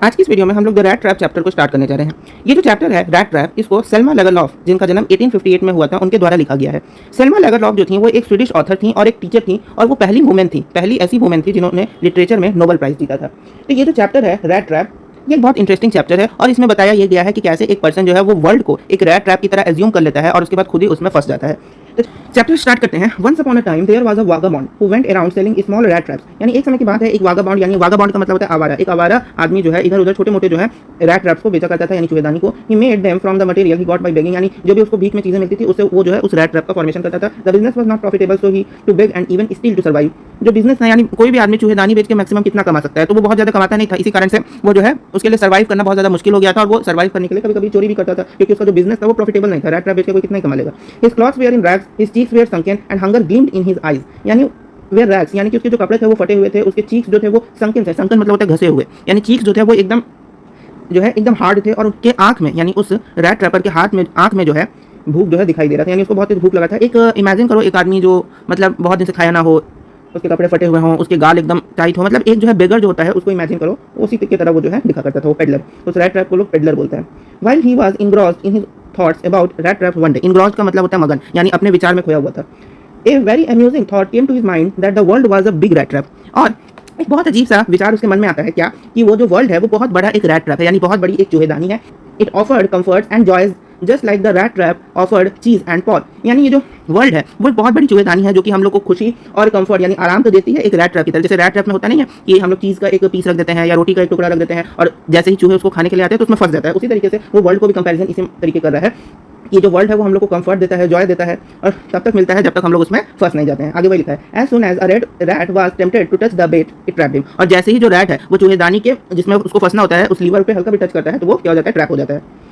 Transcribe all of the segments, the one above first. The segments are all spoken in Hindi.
आज की इस वीडियो में हम लोग द रैट ट्रैप चैप्टर को स्टार्ट करने जा रहे हैं। ये जो चैप्टर है रैट ट्रैप, इसको सेल्मा लेगरलॉफ, जिनका जन्म 1858 में हुआ था, उनके द्वारा लिखा गया है। सेल्मा लेगरलॉफ जो थी वो एक स्वीडिश ऑथर थी और एक टीचर थी, और वो पहली ऐसी वुमेन थी जिन्होंने लिटरेचर में नोबेल प्राइज जीता था। तो ये जो चैप्टर है रैट ट्रैप, ये एक बहुत इंटरेस्टिंग चैप्टर है और इसमें बताया ये गया है कि कैसे एक पर्सन जो है वो वर्ल्ड को एक रैट ट्रैप की तरह एज्यूम कर लेता है और उसके बाद खुद ही उसमें फंस जाता है। तो चैप्टर स्टार्ट करते हैं। Once upon a time there was a vagabond who went around selling small rat traps. यानी एक समय की बात है, एक वागाबॉन्ड, यानी वागाबॉन्ड का मतलब होता है आवारा, एक आवारा आदमी जो है इधर उधर छोटे मोटे जो है रैट ट्रैप्स को बेचा करता था, यानी चूहेदानी को। He made them from the material he got by begging, यानी जो भी उसको बीच में चीजें मिलती थी उससे वो जो है उस रैट ट्रैप का फॉर्मेशन करता था। The business was not profitable so he to beg and even steal to survive. जो बिजनेस है, यानी कोई भी आदमी चूहेदानी बेच के मैक्सिमम कितना कमा सकता है, तो वो बहुत ज्यादा कमाता नहीं था। इसी कारण से वो जो है उसके लिए सर्वाइव करना बहुत ज्यादा मुश्किल हो गया था और वो सर्वाइव करने के लिए कभी कभी चोरी भी करता था, क्योंकि उसका जो बिजनेस था वो प्रॉफिटेबल नहीं था। रैट ट्रैप बेच के कोई कितना ही कमा लेगा। His clothes were in rags, his cheeks were sunken and hunger gleamed in his eyes. यानी वेयर रैग्स, यानी कि उसके जो कपड़े थे वो फटे हुए थे, उसके चीक्स जो थे वो संकन थे। संकन मतलब होता है घसे हुए, यानी चीक्स जो थे वो एकदम जो है एकदम हार्ड थे, और उसके आंख में, यानी उस रैट ट्रैपर के आंख में जो है भूख जो है दिखाई दे रहा था, यानी उसको बहुत तेज भूख लगा था। एक इमेजिन करो, एक आदमी जो मतलब बहुत दिन से खाया ना हो, उसके कपड़े फटे हुए हों, उसके गाल एकदम टाइट हो, मतलब एक जो है बेगर जो होता है उसको इमेजिन करो, उसी की तरह वो जो है दिखा करता था, वो पेडलर। उस रैट ट्रैप को लोग पेडलर बोलते हैं। While he was engrossed in his thoughts about rat trap one day. Engrossed का मतलब होता है मगन, यानी अपने विचार में खोया हुआ था। A very amusing thought came to his mind that the world was a big rat trap। और एक बहुत अजीब सा विचार उसके मन में आता है, क्या कि वो जो वर्ल्ड है वो बहुत बड़ा एक रैट ट्रैप है, यानी बहुत बड़ी एक चूहेदानी है। It offered comforts and joys just like the rat trap offered चीज एंड पॉल। यानी ये जो वर्ल्ड है वो एक बहुत बड़ी चूहेदानी है जो कि हम लोग को खुशी और कंफर्ट यानी आराम तो देती है एक रैट ट्रैप की तरह। जैसे रैट ट्रैप में होता नहीं है कि हम लोग चीज का एक पीस रख देते हैं या रोटी का एक टुकड़ा रख देते हैं, और जैसे ही चूहे उसको खाने के लिए आते हैं तो उसमें फंस जाता है। उसी तरीके से वो वर्ल्ड को भी कंपैरिजन इसी तरीके कर रहा है। ये जो वर्ल्ड है वो हम लोग को कंफर्ट देता है, जॉय देता है, और तब तक मिलता है जब तक हम लोग उसमें फंस नहीं जाते हैं। आगे वही लिखा है, as soon as a red rat was tempted to touch the bait it trapped him. और जैसे ही जो रैट है वो चूहेदानी के जिसमें उसको फंसना होता है उस लीवर पे हल्का भी टच करता है तो वो क्या हो जाता है, ट्रैप हो जाता है।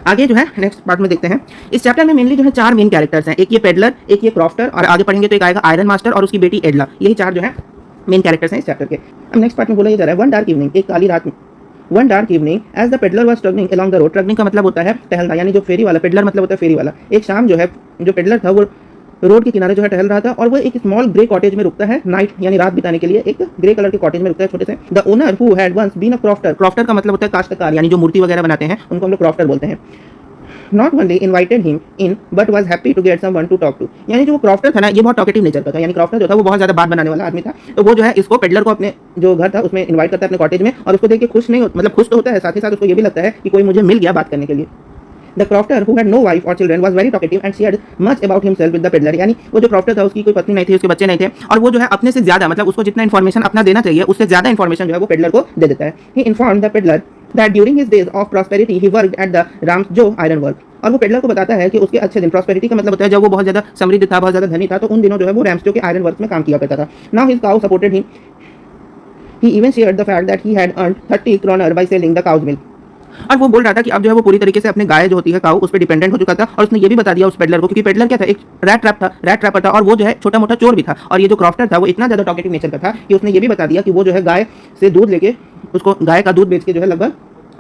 आगे जो है नेक्स्ट पार्ट में देखते हैं। इस चैप्टर में मेनली जो है 4 मेन कैरेक्टर्स हैं, एक ये पेडलर, एक ये क्रॉफ्टर, और आगे पढ़ेंगे तो एक आएगा आयरन मास्टर और उसकी बेटी एडला। यही 4 जो है मेन कैरेक्टर्स हैं इस चैप्टर के। अब नेक्स्ट पार्ट में बोला जा रहा है, वन डार्क इवनिंग, एक काली रात में, one dark evening as the peddler was travelling along the road. Travelling का मतलब होता है टहलना, यानी जो फेरी वाला, पेडलर मतलब होता है फेरी वाला। एक शाम जो है जो पेडलर था वो रोड के किनारे जो है टहल रहा था, और वो एक स्मॉल ग्रे कॉटेज में रुकता है नाइट यानी रात बिताने के लिए। एक ग्रे कलर के कॉटेज में रुकता है छोटे से। The owner who had once been a crofter, crofter का मतलब होता है काश्तकार, यानी जो मूर्ति वगैरह बनाते हैं उनको हम लोग क्रॉफ्टर बोलते हैं। Not only invited him in but was happy to get someone to talk to। यानी जो वो क्रॉफ्टर था ना, ये बहुत टॉकेटिव नेचर का था, यानी क्रॉफ्टर जो था वो बहुत ज्यादा बात बनाने वाला आदमी था। तो वो जो है इसको पेडलर को अपने जो घर था उसमें इनवाइट करता है अपने कॉटेज में, और उसको देख के खुश नहीं मतलब खुश तो होता है, साथ ही साथ उसको ये भी लगता है कि कोई मुझे मिल गया बात करने के लिए। The crofter who had no wife or children was very talkative and shared much about himself with the peddler। यानी वो जो क्रॉफ्टर था उसकी कोई पत्नी नहीं थी, उसके बच्चे नहीं थे, और वो जो है अपने से ज्यादा मतलब उसको जितना इन्फॉर्मेशन अपना देना चाहिए उससे ज्यादा इन्फॉर्मेशन जो है वो पेडलर को दे देता है। He informed the peddler that during his days of prosperity he worked at the Ramsjo iron work। और वो पेडलर को बताता है कि उसके अच्छे दिन, प्रॉस्पेरिटी का मतलब होता है जब वो बहुत ज्यादा समृद्ध था, बहुत ज्यादा धनी था, तो उन दिनों जो है वो रैम्सजो के आयरन वर्क में काम किया करता था। Now his cow supported him। He even shared the fact that he had earned 30 kroner by selling the cow's milk। और वो बोल रहा था कि अब जो है वो पूरी तरीके से अपने गाय जो होती है काऊ उस पर डिपेंडेंट हो चुका था, और उसने ये भी बता दिया उस पेडलर को, क्योंकि पेडलर क्या था, एक रैट ट्रैपर था, और वो जो है छोटा मोटा चोर भी था। और ये जो क्रॉफ्टर था वो इतना ज्यादा टॉकेटिव नेचर का था कि उसने ये भी बता दिया कि वो जो है गाय से दूध लेके, उसको गाय का दूध बेच के जो है लगभग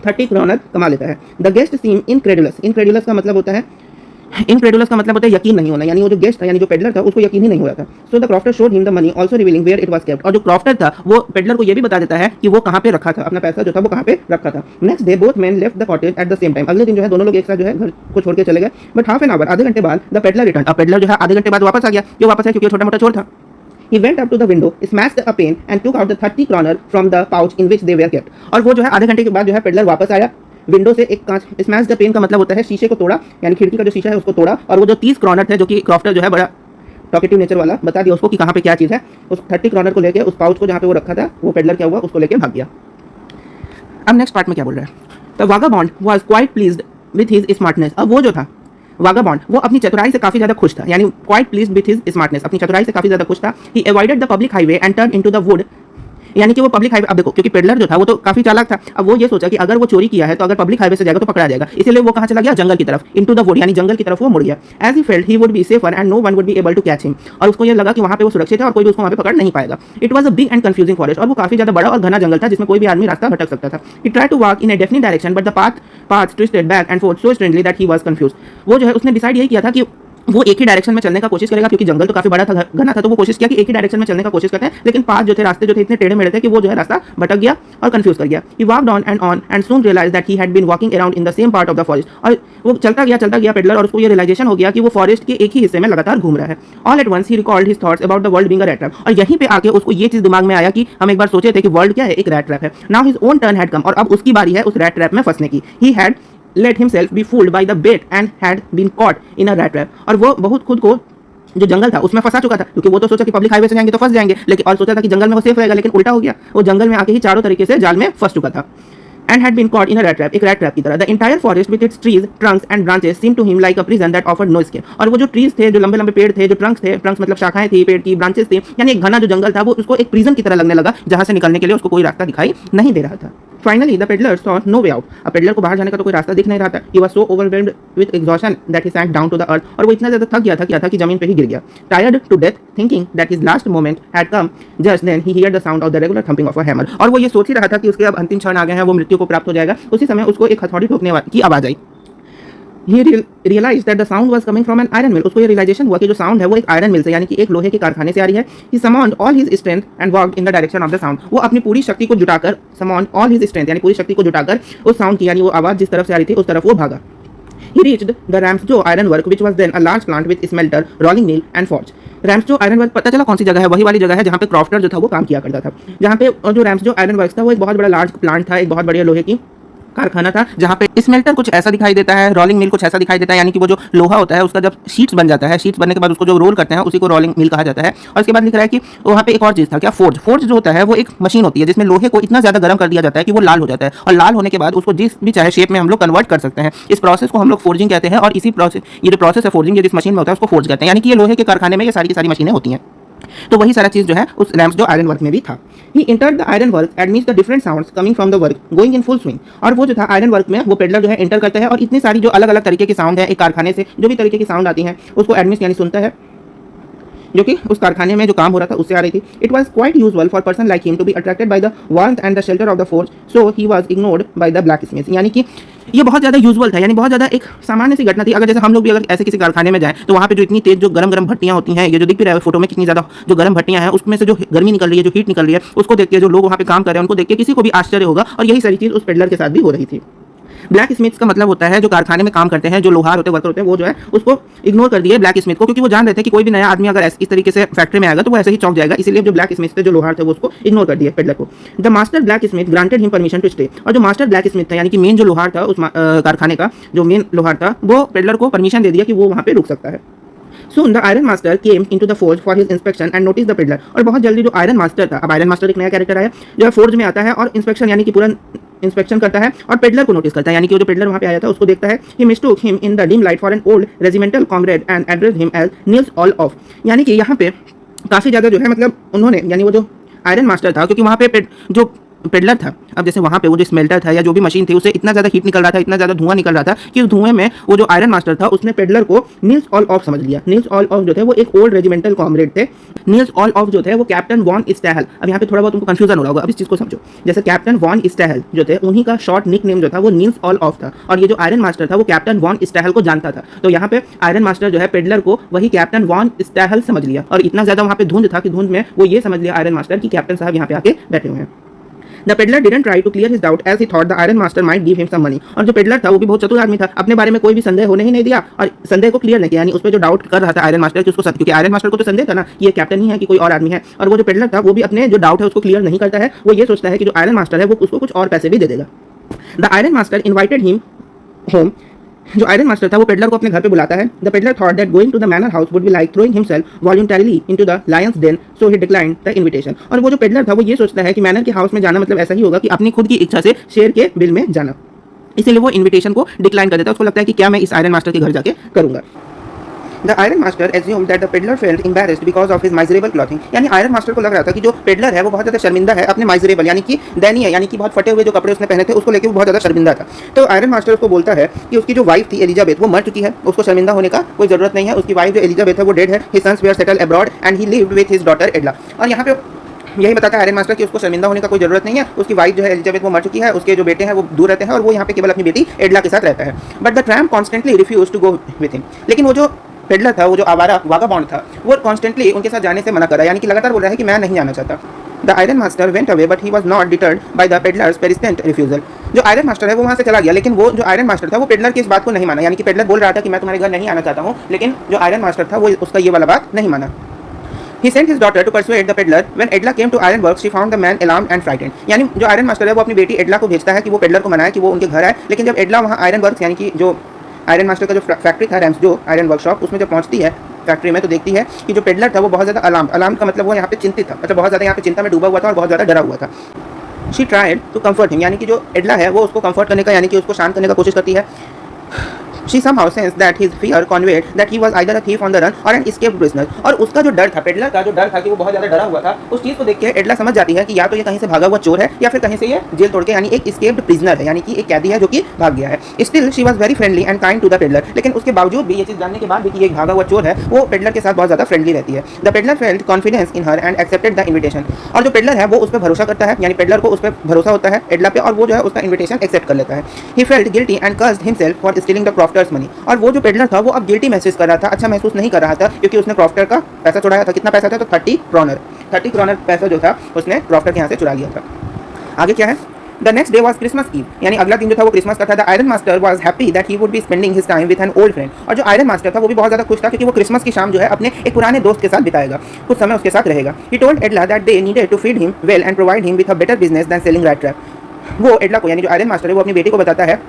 30 kroner कमा लेता है। The guest seem incredulous, incredulous का मतलब होता है यकीन नहीं होना, यानी वो जो गेस्ट था यानी जो पेडलर था उसको यकीन ही नहीं हो रहा था। So the crofter showed him the money also revealing where it was kept. और जो क्रॉफ्टर था वो पेडलर को ये भी बता देता है कि वो कहाँ पे रखा था, अपना पैसा जो था वो कहाँ पे रखा था। Next day both men left the cottage at the same time. अगले दिन जो है दोनों लोग एक साथ जो है घर को छोड़ के चले गए। बट हाफ एन आवर, आधे घंटे बाद द पेडलर रिटर्न। अब पेडलर जो है आधे घंटे बाद वापस आ गया। क्यों वापस है, क्योंकि छोटा मोटा चोर था। He went up to the window, smashed a pane and took out the 30 kroner from the pouch in which they were kept। और वो जो है आधे घंटे के बाद जो है पेडलर वापस आया, विंडो से एक कांच, स्मैश द पेन का मतलब होता है शीशे को तोड़ा, यानी खिड़की का जो शीशा है उसको तोड़ा, और वो जो 30 kroner थे जो कि क्रॉफ्टर जो है बड़ा टॉकेटिव नेचर वाला बता दिया उसको कि कहाँ पे क्या चीज़ है। उस 30 kroner को लेके उस पाउच को जहाँ पे वो रखा था वो पेडलर क्या हुआ, उसको लेके भाग गया। अब नेक्स्ट पार्ट में क्या बोल रहा है, the vagabond was quite pleased with his smartness. अब वो जो था वागाबॉन्ड वो अपनी चतुराई से काफी ज्यादा खुश था, यानी quite pleased with his smartness, अपनी चतुराई से काफी ज्यादा खुश था। He avoided the public highway and turn into the wood. यानी कि वो पब्लिक हाईवे, अब देखो क्योंकि पेडलर जो था वो तो काफी चालाक था, अब वो ये सोचा कि अगर वो चोरी किया है तो अगर पब्लिक हाईवे से जाएगा तो पकड़ा जाएगा, इसलिए वो कहाँ चला गया, जंगल की तरफ, इनटू द वुड, यानी जंगल की तरफ वो मुड़ गया। As he felt he would be safer and no one would be able to catch him. और उसको ये लगा कि वहाँ पे वो सुरक्षित है और कोई भी उसको वहाँ पे पकड़ नहीं पाएगा। It was a big and confusing forest, और वो काफी ज्यादा बड़ा और घना जंगल था जिसमें कोई भी आदमी रास्ता भटक सकता था। He tried to walk in a definite direction but the path twisted back and forth so strangely that he was confused. वो जो है उसने डिसाइड यही किया था कि वो एक ही डायरेक्शन में चलने का कोशिश करेगा, क्योंकि जंगल तो काफी बड़ा था, घना था, तो वो कोशिश किया कि एक ही डायरेक्शन में चलने का कोशिश करते हैं, लेकिन पास जो थे, रास्ते जो थे इतने टेढ़े मेढ़े थे कि वो जो है रास्ता भटक गया और कंफ्यूज कर गया। He walked on and soon realized that he had been walking around in the same part of the forest। और वो चलता गया पेडलर, और उसको ये रियलाइजेशन हो गया कि वो फॉरेस्ट के एक ही हिस्से में लगातार घूम रहा है। All at once he recalled his thoughts about the world being a rat trap। और यहीं पे आके उसको ये चीज दिमाग में आया कि हम एक बार सोचे थे कि वर्ल्ड क्या है, एक रैट ट्रैप है। Now his own turn had come। और अब उसकी बारी है उस रैट ट्रैप में फंसने की। He had let himself be fooled by the bait and had been caught in a rat trap। और वो बहुत खुद को जो जंगल था उसमें फंसा चुका था, क्योंकि वो तो सोचा कि पब्लिक हाईवे से जाएंगे तो फंस जाएंगे, लेकिन और सोचा था कि जंगल में वो सेफ रहेगा, लेकिन उल्टा हो गया, वो जंगल में आके ही चारों तरीके से जाल में फंस चुका था। And had been caught in a rat trap, एक rat trap की तरह। The entire forest with its trees, trunks and branches seemed to him like a prison that offered no escape। और वो जो ट्रीज थे, जो लंबे लंबे पेड़ थे, जो ट्रंक्स थे, ट्रंक्स मतलब शाखाएं थी पेड़ की, ब्रांचेस थी, यानी एक घना जो जंगल था वो उसको एक प्रिजन की तरह लगने लगा, जहां से निकलने के लिए उसको कोई रास्ता दिखाई नहीं दे रहा था। Finally, the peddler saw no way out। अब पेडलर को बाहर जाने का तो कोई रास्ता दिख नहीं रहा था। He was so overwhelmed with exhaustion that he sank down to the earth। और वो इतना ज़्यादा थक गया था कि जमीन पे ही गिर गया। Tired to death, thinking that his last moment had come, just then he heard the sound of the regular thumping of a hammer। और वो ये सोच ही रहा था कि उसके अब अंतिम क्षण आ गए हैं, वो मृत्यु को प्राप्त हो जाएगा। उसी समय उसको एक हथौड़ी ठोकने की आवाज़ आई। He realized that the sound was coming from an iron mill। उसको ये रियलाइजेशन हुआ कि जो साउंड है वो एक आयरन मिल से, यानी कि एक लोहे के कारखाने से आ रही है। He summoned all his strength and walked in the direction of the sound। वो अपनी पूरी शक्ति को जुटाकर, summoned all his strength यानी पूरी शक्ति को जुटाकर उस साउंड की, यानी वो आवाज़ जिस तरफ से आ रही थी उस तरफ वो भागा। He reached the Ramsjo Iron Work, which was then a large plant with smelter, rolling mill and forge। Ramsjo iron work पता चला कौन सी जगह है, वही वाली जगह है जहाँ पे क्रॉफ्टर जो था वो काम किया करता था। जहाँ पे जो रैम्सजो आयरन वर्क था वो एक बहुत बड़ा लार्ज प्लांट था, एक बहुत बड़ी लोहे की कारखाना था, जहाँ पे स्मेल्टर कुछ ऐसा दिखाई देता है, रोलिंग मिल कुछ ऐसा दिखाई देता है, यानी कि वो जो लोहा होता है उसका जब शीट्स बन जाता है, शीट्स बनने के बाद उसको जो रोल करते हैं उसी को रोलिंग मिल कहा जाता है। और इसके बाद लिख रहा है कि वहाँ पे एक और चीज़ था, क्या फोर्ज। फोर्ज जो होता है वो एक मशीन होती है जिसमें लोहे को इतना ज़्यादा गर्म कर दिया जाता है कि वो लाल हो जाता है, और लाल होने के बाद उसको जिस भी चाहे शेप में हम लोग कन्वर्ट कर सकते हैं। इस प्रोसेस को हम लोग फोर्जिंग कहते हैं, और इसी प्रोसेस, ये जो प्रोसेस है फोर्जिंग, जिस मशीन में होता है उसको फोर्ज कहते हैं। यानी कि ये लोहे के कारखाने में ये सारी की सारी मशीनें होती हैं। तो वही सारा चीज़ जो है उस रैम्सजो आयरन वर्क में भी था। He entered the iron work amidst the different sounds coming from the work going in full swing। और वो जो था आयरन वर्क में, वो पेडलर जो है एंटर करता है और इतनी सारी जो अलग अलग तरीके की साउंड है एक कारखाने से, जो भी तरीके की साउंड आती हैं उसको एडमिस्ट यानी सुनता है, जो कि उस कारखाने में जो काम हो रहा था उससे आ रही थी। It was quite usual for person like him to be attracted by the warmth and the shelter of the forge, so he was ignored by the blacksmith. यानी कि ये बहुत ज़्यादा यूजुअल था, यानी बहुत ज़्यादा एक सामान्य सी घटना थी। अगर जैसे हम लोग भी अगर ऐसे किसी कारखाने में जाएं तो वहाँ पे जो इतनी तेज जो गरम गरम भट्टियाँ होती हैं, ये जो दिख भी रहा है फोटो में कितनी ज़्यादा जो गरम भट्टियाँ हैं, उसमें से जो गर्मी निकल रही है, जो हीट निकल रही है, उसको देख के जो लोग वहाँ पे काम कर रहे हैं उनको देख के किसी को भी आश्चर्य होगा। और यही सारी चीज़ उस पेडलर के साथ भी हो रही थी। ब्लैक स्मिथ्स का मतलब होता है जो कारखाने में काम करते हैं, जो लोहार होते हैं, वर्कर होते हैं, वो जो है उसको इग्नोर कर दिए ब्लैक स्मिथ को, क्योंकि वो जान रहे थे कि कोई भी नया आदमी अगर इस तरीके से फैक्ट्री में आएगा तो वो ऐसे ही चौंक जाएगा। इसलिए जो ब्लैक स्मिथ थे, जो लोहार थे, वो उसको इग्नोर कर दिए पेडलर को। The master blacksmith granted him permission to stay. और जो मास्टर ब्लैक स्मिथ था, यानी कि मेन जो लोहार था उस कारखाने का, जो मेन लोहार था, वो पेडलर को परमिशन दे दिया कि वो वहाँ पे रुक सकता है। Soon the iron master came into the forge for his inspection and noticed the peddler। और बहुत जल्दी जो आयरन मास्टर था, अब आयरन मास्टर एक नया कैरेक्टर आया जो है फोर्ज में आता है और इंस्पेक्शन यानी कि पूरा इंस्पेक्शन करता है और पेडलर को नोटिस करता है, यानी कि वो जो पेडलर वहाँ पे आया था उसको देखता है। He mistook him in the dim light for an old regimental comrade and addressed him as Nils Olaf। यानी कि यहाँ पे काफ़ी ज़्यादा जो है मतलब उन्होंने, यानी वो जो आयरन मास्टर था, क्योंकि वहाँ पे जो पेडलर था, अब जैसे वहाँ पे वो जो स्मेल्टर था या जो भी मशीन थी उससे इतना ज़्यादा हीट निकल रहा था, इतना ज़्यादा धुआं निकल रहा था कि उस धुएं में वो जो आयरन मास्टर था उसने पेडलर को नील्स ऑल ऑफ समझ लिया। नील्स ऑल ऑफ जो थे वो एक ओल्ड रेजिमेंटल कॉमरेड थे। नील्स ऑल ऑफ जो थे वो कैप्टन वॉन स्टैहल। अब यहाँ पे थोड़ा बहुत तुमको कंफ्यूजन हो रहा होगा, अब इस चीज़ को समझो। जैसे कैप्टन वॉन स्टैहल जो थे, उन्हीं का शॉर्ट निक नेम जो था वो नील्स ऑल ऑफ था, और ये जो आयरन मास्टर था वो कैप्टन वॉन स्टैहल को जानता था। तो यहाँ पे आयरन मास्टर जो है पेडलर को वही कैप्टन वॉन स्टैहल समझ लिया, और इतना ज़्यादा वहाँ पे धुंध था कि धुंध में वो ये समझ लिया आयरन मास्टर कि कैप्टन साहब यहाँ पे आके बैठे हुए हैं। The peddler didn't try to clear his doubt as he thought the iron master might give him some money। और जो पेडलर था वो भी बहुत चतुर आदमी था, अपने बारे में कोई भी संदेह होने ही नहीं दिया और संदेह को क्लियर नहीं किया, यानी उस पर जो डाउट कर रहा था आयरन मास्टर कि उसको सत्य, क्योंकि आयरन मास्टर को तो संदेह था ना कि ये कैप्टन ही है कि कोई और आदमी है, और वो जो पेडलर था वो भी अपने जो डाउट है उसको क्लियर नहीं करता है। वो ये सोचता है कि जो आयरन मास्टर है वो उसको कुछ और पैसे भी दे देगा। The iron master invited him home. जो आयरन मास्टर था वो पेडलर को अपने घर पे बुलाता है। The peddler thought that going to the manor house would be like throwing himself voluntarily into the lion's den, so he declined the invitation. और वो जो पेडलर था वो ये सोचता है कि मैनर के हाउस में जाना मतलब ऐसा ही होगा कि अपनी खुद की इच्छा से शेर के बिल में जाना, इसीलिए वो इन्विटेशन को डिक्लाइन कर देता है। उसको लगता है कि क्या मैं इस आयरन मास्टर के घर जाके करूंगा। The iron master assumed that the peddler felt embarrassed because of his miserable clothing। यानी आयरन मास्टर को लग रहा था कि जो पेडलर है वो बहुत ज़्यादा शर्मिंदा है अपने miserable यानी कि दयनीय, यानी कि बहुत फटे हुए जो कपड़े उसने पहने थे उसको लेकर वो बहुत ज़्यादा शर्मिंदा था। तो आयरन मास्टर उसको बोलता है कि उसकी जो वाइफ थी एलिजाबेथ वो मर चुकी है, उसको शर्मिंदा होने का कोई ज़रूरत नहीं है। उसकी वाइफ जो एलिजाबेथ है वो डेड है। His sons were settled abroad and he lived with his daughter एडला। और यहाँ पे यही बताता है आयरन मास्टर कि उसको शर्मिंदा होने का कोई जरूरत नहीं है। उसकी वाइफ जो है एलिजाबेथ वो मर चुकी है, उसके जो बेटे हैं वो दूर रहते हैं और वो यहाँ पे केवल अपनी बेटी एडला के साथ रहता है। But the tramp constantly refuse to go with him. लेकिन वो जो पेडलर था, वो जो आवारा वागाबॉन्ड था, वो कॉन्स्टेंटली उनके साथ जाने से मना कर रहा है, यानी कि लगातार बोल रहा है कि मैं नहीं जाना चाहता। The iron master went away but he was not deterred by the peddler's persistent refusal. जो आयरन मास्टर है वो वहाँ से चला गया, लेकिन वो जो आयरन मास्टर था वो पेडलर की इस बात को नहीं माना, यानी कि पेडलर बोल रहा था कि मैं तुम्हारे घर नहीं आना चाहता हूँ, लेकिन जो आयरन मास्टर था वो उसका ये वाला बात नहीं माना। He sent his daughter to persuade the peddler. When Edla came to Ironworks, she found the man alarmed and frightened. यानी जो आयरन मास्टर है वो अपनी बेटी एडला को भेजता है कि वो पेडलर को मनाए कि वो उनके घर आए, लेकिन जब एडला वहाँ आयरन वर्क्स यानी कि जो आयरन मास्टर का जो फैक्ट्री था रैम्स जो आयरन वर्कशॉप, उसमें जब पहुँचती है फैक्ट्री में, तो देखती है कि जो पेडलर था वो बहुत ज़्यादा अलार्म का मतलब वो यहाँ पे चिंतित था, मतलब बहुत ज़्यादा यहाँ पे चिंता में डूबा हुआ था और बहुत ज़्यादा डरा हुआ था। She tried to comfort him, यानी कि जो एडला है वो उसको कम्फर्ट करने का यानी कि उसको शांत करने का कोशिश करती है। She somehow sensed that his fear conveyed that he was either a thief on the run or an escaped prisoner। और उसका जो डर था, पेडलर का जो डर था कि वो बहुत ज़्यादा डरा हुआ था, उस चीज़ को देख के एडला समझ जाती है कि या तो ये कहीं से भागा हुआ चोर है या फिर कहीं से ये जेल तोड़ के यानी एक escaped prisoner है, यानी कि एक कैदी है जो कि भाग गया है। Still she was very friendly and kind to the peddler। लेकिन उसके बावजूद भी, ये चीज़ जानने के बाद भी कि एक भागा हुआ चोर है, वो पेडलर के साथ बहुत ज़्यादा फ्रेंडली रहती है। The peddler felt confidence in her and accepted the invitation। और जो पेडलर है वो उस पर भरोसा करता है, यानी पेडलर को उस पर भरोसा होता है एडला पे, और वो जो है उसका इन्विटेशन एक्सेप्ट कर लेता है। He felt guilty and cursed himself for stealing the crofters money। और वो जो पेडलर था वो अब गिल्टी महसूस कर रहा था, अच्छा महसूस नहीं कर रहा था, क्योंकि उसने क्रॉफ्टर का पैसा चुराया था। कितना पैसा था? तो 30 क्रॉनर पैसा जो था उसने क्रॉफ्टर के यहाँ से चुरा लिया था। आगे क्या है? The next day was Christmas Eve, यानी अगला दिन जो था वो क्रिसमस का था। The iron master was happy that he would be spending his time with an old friend. और जो आयरन मास्टर था वो भी बहुत ज़्यादा खुश था, क्योंकि वो क्रिसमस की शाम जो है अपने एक पुराने दोस्त के साथ बिताएगा, कुछ समय उसके साथ रहेगा। He told Edla that they needed to feed him well and provide him with a better business than selling rat trap. वो एडला को, यानी जो आयरन मास्टर है, वो अपनी बेटी को बताता है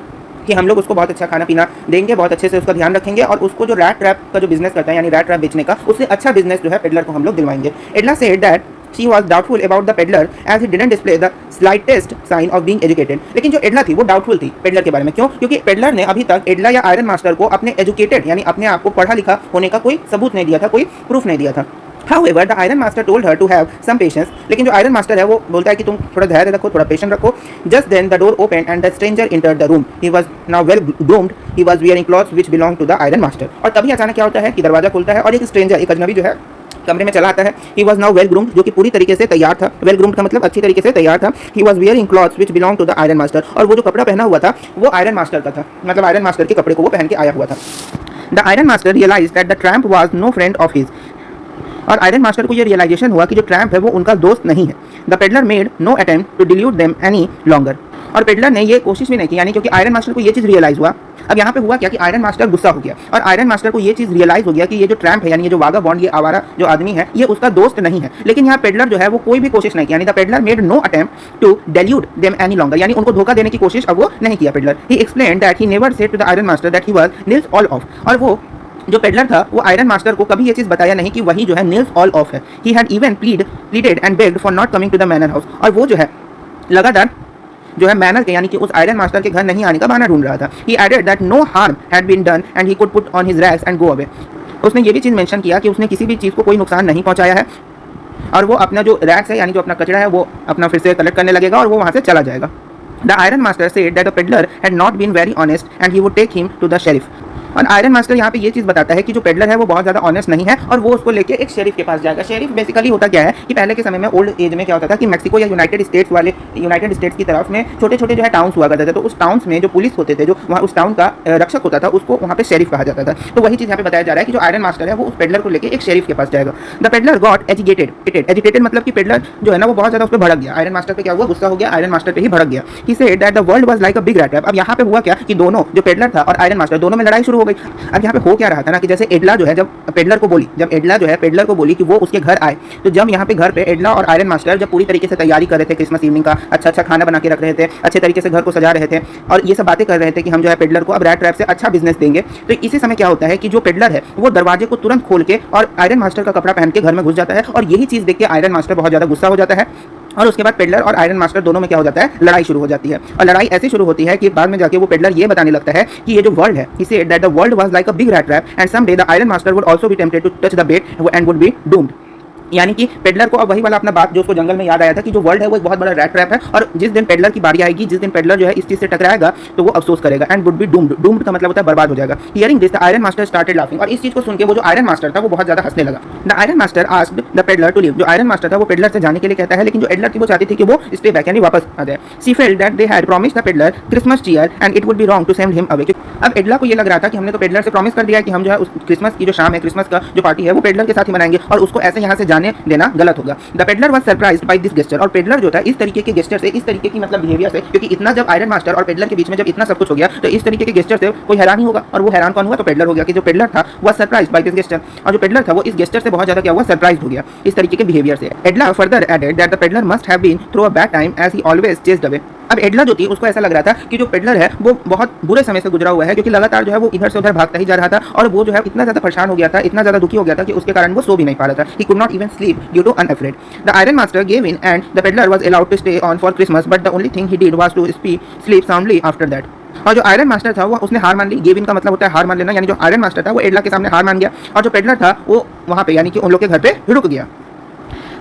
कि हम लोग उसको बहुत अच्छा खाना पीना देंगे, बहुत अच्छे से उसका ध्यान रखेंगे, और उसको जो रैट ट्रैप का जो बिजनेस करता है, यानी रैट ट्रैप बेचने का, उससे अच्छा बिजनेस जो है पेडलर को हम लोग दिलवाएंगे। Edla said that she was doubtful about the peddler as he didn't display the slightest sign of being educated। लेकिन जो एडला थी वो डाउटफुल थी पेडलर के बारे में। क्यों? क्योंकि पेडलर ने अभी तक एडला या आयरन मास्टर को अपने एजुकेटेड यानी अपने आप को पढ़ा लिखा होने का कोई सबूत नहीं दिया था, कोई प्रूफ नहीं दिया था। However, the iron master told her to have some patience। लेकिन जो आयरन मास्टर है वो बोलता है कि तुम थोड़ा धैर्य रखो, थोड़ा पेशेंस रखो। Just then the door opened and the stranger entered the room। He was now well groomed। He was wearing clothes which belonged to the iron master। और तभी अचानक क्या होता है कि दरवाजा खुलता है और एक स्ट्रेंजर, एक अजनबी जो है कमरे में चला आता है। He was now well groomed, जो कि पूरी तरीके से तैयार था। well groomed का मतलब अच्छी तरीके से तैयार था। He was wearing clothes which belonged to the iron master। और वो जो कपड़ा पहना हुआ था वो आयरन मास्टर का था, मतलब आयरन मास्टर के कपड़े को वो पहन के आया हुआ था। The iron master realized that the tramp was no friend of his। और आयरन मास्टर को ये रियलाइजेशन हुआ कि जो ट्रैम्प है वो उनका दोस्त नहीं है। The peddler made no attempt to delude them any longer. और पेडलर ने ये कोशिश भी नहीं की, यानी क्योंकि आयरन मास्टर को ये चीज़ रियलाइज़ हुआ। अब यहाँ पे हुआ क्या कि आयरन मास्टर गुस्सा हो गया, और आयरन मास्टर को ये चीज़ रियलाइज़ हो गया कि ये जो ट्रैम्प है, यानी ये जो वागाबॉन्ड, ये आवारा जो आदमी है, ये उसका दोस्त नहीं है। लेकिन यहाँ पेडलर जो है वो कोई भी कोशिश नहीं की, यानी the peddler made no attempt to delude them any longer, यानी उनको धोखा देने की कोशिश अब वो नहीं किया peddler. He explained that he never said to the iron master that he was Nils Olof. और वो जो पेडलर था वो आयरन मास्टर को कभी ये चीज़ बताया नहीं कि वही जो है नील्स ऑल ऑफ है। He had even pleaded and begged for not coming to the manor house. और वो जो है लगातार जो है मैनर के, यानी कि उस आयरन मास्टर के घर नहीं आने का बहाना ढूंढ रहा था। He added that no harm had been done and he could put on his rags and go away. उसने ये भी चीज़ मेंशन किया कि उसने किसी भी चीज़ को कोई नुकसान नहीं पहुंचाया है, और वो अपना जो रैग्स है, यानी जो अपना कचरा है, वो अपना फिर से कलेक्ट करने लगेगा और वो वहाँ से चला जाएगा। The iron master said that the peddler had not been very honest and he would take him to the sheriff. और आयरन मास्टर यहाँ पे ये चीज़ बताता है कि जो पेडलर है वो बहुत ज़्यादा ऑनेस्ट नहीं है, और वो उसको लेके एक शेरिफ के पास जाएगा। शेरिफ बेसिकली होता क्या है कि पहले के समय में, ओल्ड एज में क्या होता था कि मैक्सिको या यूनाइटेड स्टेट्स की तरफ में छोटे छोटे जो है टाउन्स हुआ करते थे, तो उस टाउन्स में जो पुलिस होते थे, जो वहाँ उस टाउन का रक्षक होता था, उसको वहाँ पे शेरिफ कहा जाता था। तो वही चीज़ यहाँ पे बताया जा रहा है कि जो आयरन मास्टर है वो उस पेडलर को लेकर एक शेरिफ के पास जाएगा। द पेडलर गॉट एजिटेटेड मतलब कि पेडलर जो है ना वो बहुत ज़्यादा उस पर भड़क गया। आयरन मास्टर पे क्या हुआ? गुस्सा हो गया, आयरन मास्टर पे ही भड़क गया। He said that the world was like a big rat trap. अब यहाँ पे हुआ क्या कि दोनों, जो पेडलर था और आयरन मास्टर, दोनों में लड़ाई शुरू हो गई। अब यहाँ पे हो क्या रहा था ना कि जैसे एडला जो है जब एडला जो है पेडलर को बोली कि वो उसके घर आए, तो जब यहाँ पे घर पे एडला और आयरन मास्टर जब पूरी तरीके से तैयारी कर रहे थे क्रिसमस इवनिंग का, अच्छा खाना बना के रख रहे थे, अच्छे तरीके से घर को सजा रहे थे, और ये सब बातें कर रहे थे कि हम जो है पेडलर को अब रैट ट्रैप से अच्छा बिजनेस देंगे, तो इसी समय क्या होता है कि जो पेडलर है वो दरवाजे को तुरंत खोल के और आयरन मास्टर का कपड़ा पहन के घर में घुस जाता है, और यही चीज़ देख के आयरन मास्टर बहुत ज़्यादा गुस्सा हो जाता है, और उसके बाद पेडलर और आयरन मास्टर दोनों में क्या हो जाता है? लड़ाई शुरू हो जाती है। और लड़ाई ऐसी शुरू होती है कि बाद में जाके वो पेडलर ये बताने लगता है कि ये जो वर्ल्ड है, he said that the world was like a big rat trap and someday the iron master would also be tempted to touch the bait and would be doomed। यानी कि पेडलर को अब वही वाला अपना बात जो उसको जंगल में याद आया था कि जो वर्ल्ड है वो एक बहुत बड़ा रैट ट्रैप है, और जिस दिन पेडलर की बारी आएगी, जिस दिन पेडलर जो है इस चीज से टकराएगा तो वो अफसोस करेगा and would be doomed. Doomed का मतलब होता है बर्बाद हो जाएगा। Hearing this the iron master started laughing, और इस चीज को सुन के वो जो आयरन मास्टर था वो बहुत ज्यादा हंसने लगा। The iron master asked the peddler to leave, जो आयरन मास्टर था वो पेडलर से जाने के लिए कहता है, लेकिन जो पेडलर थी वो चाहती थी कि वो स्टे बैक यानी वापस आ जाए। She felt that they had promised the peddler Christmas cheer and it would be wrong to send him away. अब एडला को ये लग रहा था कि हमने तो पेडलर से प्रॉमिस कर दिया है कि हम जो है उस क्रिसमस की जो शाम है, क्रिसमस का जो पार्टी है वो पेडलर के साथ ही मनाएंगे, और उसको ऐसे यहाँ से जाने देना गलत होगा। The peddler was surprised by this gesture, और पेडलर जो था इस तरीके के गेस्चर से, इस तरीके की मतलब बिहेवियर से, क्योंकि इतना जब आयरन मास्टर और पेडलर के बीच में जब इतना सब कुछ हो गया तो इस तरीके के गेस्चर से कोई हैरान ही होगा, और वो हैरान कौन हुआ तो पेडलर हो गया कि जो पेडलर था वो सरप्राइज्ड बाय दिस गेस्चर, और जो पेडलर था वो इस गेस्चर से बहुत ज्यादा क्या हुआ, सरप्राइज्ड हो गया इस तरीके के बिहेवियर से। Edla further added that the peddler must have been through a bad time as he always chased away. अब एडला जो थी उसको ऐसा लग रहा था कि जो पेडलर है वो बहुत बुरे समय से गुजरा हुआ है, क्योंकि लगातार जो है वो इधर से उधर भागता ही जा रहा था, और वो जो है इतना ज्यादा परेशान हो गया था, इतना ज्यादा दुखी हो गया था कि उसके कारण वो सो भी नहीं पा रहा था। He could not even sleep due to unafraid. The iron master gave in and the peddler was allowed to stay on for Christmas, but the only thing he did was to sleep soundly after that. और जो आयरन मास्टर था वो उसने हार मान ली। गेव इन का मतलब होता है हार मान लेना, यानी जो आयरन मास्टर था वो एडला के सामने हार मान गया, और जो पेडलर था वो वहाँ पे यानी कि उन लोग के घर पे रुक गया।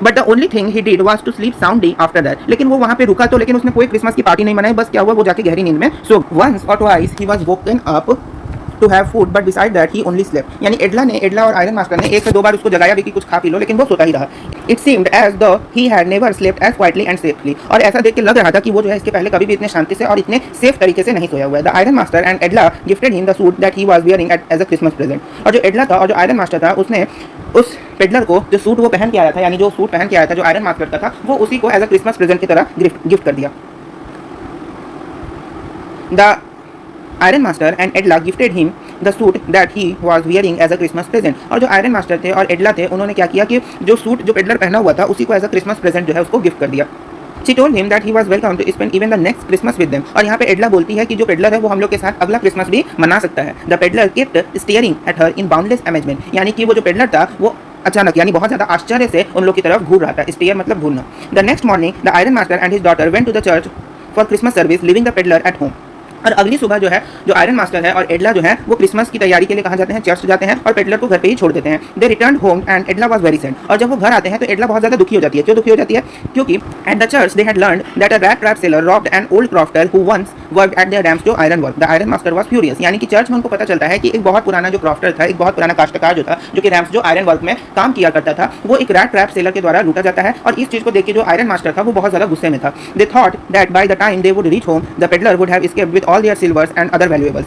But the only thing he did was to sleep soundly after that, लेकिन वो वहाँ पे रुका तो, लेकिन उसने कोई क्रिसमस की पार्टी नहीं मनाई, बस क्या हुआ वो जाके गहरी नींद में सो। Once or twice he was woken up to have food but decide that he only slept, यानी एडला और आयरन मास्टर ने एक से दो बार उसको जगाया भी कि कुछ खा पी लो, लेकिन वो सोता ही रहा। It seemed as the he had never slept as quietly and safely, और ऐसा देख के लग रहा था कि वो जो है इसके पहले कभी भी इतने शांति से और इतने सेफ तरीके से नहीं सोया हुआ है। The iron master and Edla gifted him the suit that he was wearing as a Christmas present, और जो एडला था और जो आयरन मास्टर था उसने उस पेडलर को जो सूट वो पहन के आया था, यानी जो सूट पहन के आया था जो आयरन मास्टर का था, वो उसी को एज अ क्रिसमस प्रेजेंट की तरह गिफ्ट कर दिया। The iron master and Edla gifted him the suit that he was wearing as a Christmas present, और जो आयरन मास्टर थे और एडला थे उन्होंने क्या किया कि जो सूट जो पेडलर पहना हुआ था उसी को एज अ क्रिसमस प्रेजेंट जो है उसको गिफ्ट कर दिया। She told him that he was welcome to spend even the next Christmas with them, और यहाँ पे एडला बोलती है कि जो पेडलर है वो हम लोग के साथ अगला क्रिसमस भी मना सकता है। The peddler kept staring at her in boundless amazement, यानी कि वो जो पेडलर था वो अचानक यानी बहुत ज्यादा आश्चर्य से उन लोग की तरफ घूर रहा था। स्टेयर मतलब घूरना। The next morning the iron master and his daughter went to the church for Christmas service, leaving the peddler at home, और अगली सुबह जो है जो आयरन मास्टर है और एडला जो है वो क्रिसमस की तैयारी के लिए कहाँ जाते हैं, चर्च जाते हैं, और पेडलर को घर पे ही छोड़ देते हैं। They return home and Edla was very sad, और जब वो घर आते हैं तो एडला बहुत ज्यादा दुखी हो जाती है। क्यों दुखी हो जाती है? क्योंकि at the church they had learned that a rat trap seller robbed an old crofter who once worked at their dams to iron work. The iron master was furious, यानी कि चर्च में उनको पता चलता है कि एक बहुत पुराना जो क्रॉफ्टर था, एक बहुत पुराना काश्तकार जो था, जो कि रैम्स जो आयरन वर्क में काम किया करता था, वो एक रैट ट्रैप सेलर के द्वारा लूटा जाता है, और इस चीज को देख के जो आयरन मास्टर था वो बहुत ज्यादा गुस्से में था। They thought that by the time they would reach home the peddler would have escaped with all their silvers and other valuables,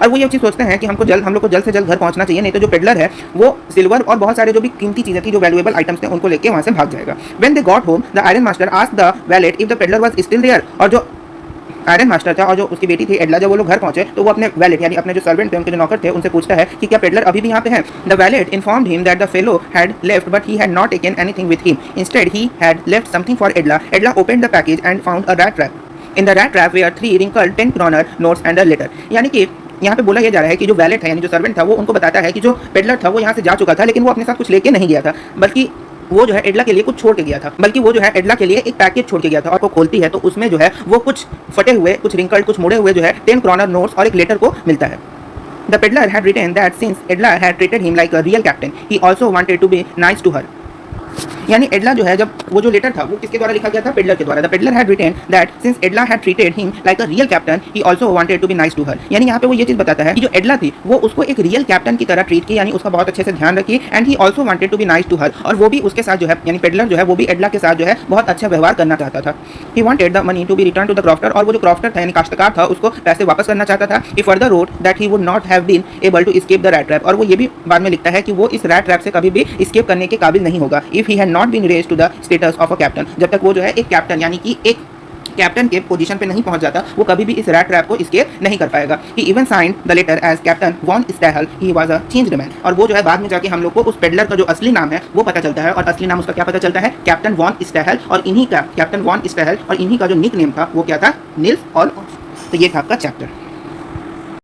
और वो ये चीज़ सोचते हैं कि हम लोग को जल्द से जल्द घर पहुंचना चाहिए, नहीं तो जो पेडलर है वो सिल्वर और बहुत सारे जो भी कीमती चीज़ें थी, जो वैल्यूएबल आइटम्स थे, उनको लेके वहाँ से भाग जाएगा। When they got home the iron master asked the valet if the peddler was still there, और जो आयरन मास्टर था और जो उसकी बेटी थी एडला, जब वो लोग घर पहुंचे तो वो अपने वैलेट यानी अपने जो सर्वेंट थे, उनके जो नौकर थे, उनसे पूछता है कि क्या पेडलर अभी भी यहाँ पे है। The valet informed him that the fellow had left but he had not taken anything with him, instead he had left something for Edla. Edla opened the package and found a rat trap. In the rat trap were 3 wrinkled 10 kroner notes and a letter, यानी कि यहाँ पे बोला यह जा रहा है कि जो वैलेट है यानी जो सर्वेंट था वो उनको बताता है कि जो पेडलर था वो यहाँ से जा चुका था, लेकिन वो अपने साथ कुछ लेके नहीं गया था, बल्कि वो जो है एडला के लिए कुछ छोड़ के गया था, बल्कि वो जो है एडला के लिए एक पैकेज छोड़ के गया था। और वो खोलती है तो उसमें जो है वो कुछ फटे हुए, कुछ रिंकल्ड, कुछ मुड़े हुए जो है 10 kroner नोट्स और एक लेटर को मिलता है। The peddler had written that since Edla had treated him like a real captain he also wanted to be nice to her, यानी एडला जो है जब वो जो लेटर था वो किसके द्वारा लिखा गया था, पेडलर के द्वारा। The peddler had written that since Edla had treated him like a real captain he also wanted to be nice to her, यानी यहाँ पे वो ये चीज बताता है कि जो एडला थी वो उसको एक रियल कैप्टन की तरह ट्रीट की, यानी उसका बहुत अच्छे से ध्यान रखी, and he also wanted to be nice to her, और वो भी उसके साथ जो है यानी पेडलर जो है वो भी एडला के साथ जो है बहुत अच्छा व्यवहार करना चाहता था। He wanted the money to be return to the crofter, और वो जो क्रॉफ्टर था यानी काश्तकार था उसको पैसे वापस करना चाहता था। He further wrote that he would not have been able to escape the rat trap, और वो ये भी बाद में लिखता है कि वो इस रैट ट्रैप से कभी भी एस्केप करने के काबिल नहीं होगा। If he had not been raised to the status of a captain, जब तक वो जो है एक कैप्टन यानी कि एक कैप्टन के पोजीशन पे नहीं पहुंच जाता वो कभी भी इस रैट ट्रैप को एस्केप नहीं कर पाएगा। He even signed the letter as Captain von Stahl, he was a changed man, और वो जो है बाद में जाके हम लोग को उस पेडलर का जो असली नाम है वो पता चलता है, और असली नाम उसका क्या पता चलता है, कैप्टन वॉन स्टैहल, और इन्हीं का कैप्टन वॉन स्टैहल और इन्हीं का जो निक नेम था वो क्या था, निल्स ऑल। तो ये था आपका चैप्टर।